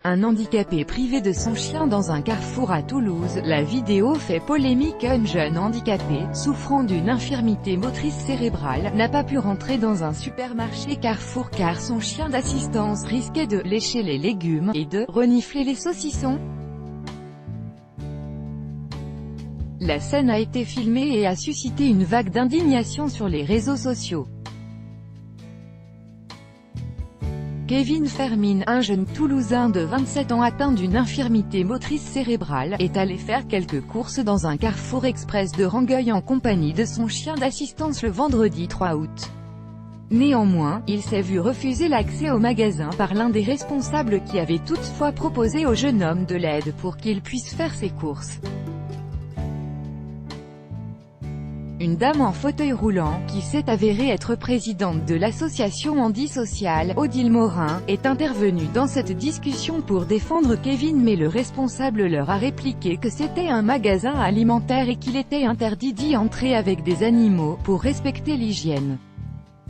Un handicapé privé de son chien dans un carrefour à Toulouse. La vidéo fait polémique. Un jeune handicapé, souffrant d'une infirmité motrice cérébrale, n'a pas pu rentrer dans un supermarché Carrefour car son chien d'assistance risquait de lécher les légumes et de renifler les saucissons. La scène a été filmée et a suscité une vague d'indignation sur les réseaux sociaux. Kevin Fermin, un jeune Toulousain de 27 ans atteint d'une infirmité motrice cérébrale, est allé faire quelques courses dans un Carrefour Express de Rangueil en compagnie de son chien d'assistance le vendredi 3 août. Néanmoins, il s'est vu refuser l'accès au magasin par l'un des responsables qui avait toutefois proposé au jeune homme de l'aide pour qu'il puisse faire ses courses. Une dame en fauteuil roulant, qui s'est avérée être présidente de l'association Handi Social, Odile Morin, est intervenue dans cette discussion pour défendre Kevin, mais le responsable leur a répliqué que c'était un magasin alimentaire et qu'il était interdit d'y entrer avec des animaux, pour respecter l'hygiène.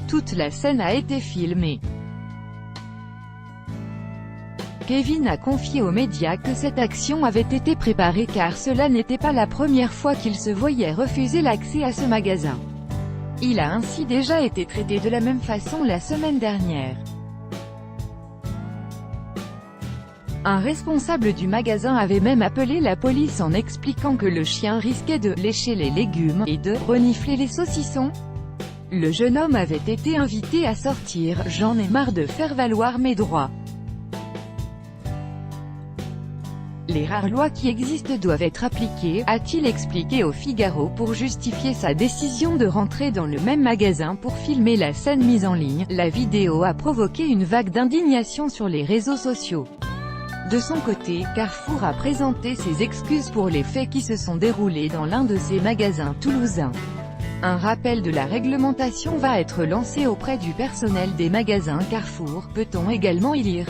Toute la scène a été filmée. Kevin a confié aux médias que cette action avait été préparée car cela n'était pas la première fois qu'il se voyait refuser l'accès à ce magasin. Il a ainsi déjà été traité de la même façon la semaine dernière. Un responsable du magasin avait même appelé la police en expliquant que le chien risquait de lécher les légumes et de renifler les saucissons. Le jeune homme avait été invité à sortir. J'en ai marre de faire valoir mes droits. Les rares lois qui existent doivent être appliquées, a-t-il expliqué au Figaro pour justifier sa décision de rentrer dans le même magasin pour filmer la scène mise en ligne. La vidéo a provoqué une vague d'indignation sur les réseaux sociaux. De son côté, Carrefour a présenté ses excuses pour les faits qui se sont déroulés dans l'un de ses magasins toulousains. Un rappel de la réglementation va être lancé auprès du personnel des magasins Carrefour, peut-on également y lire.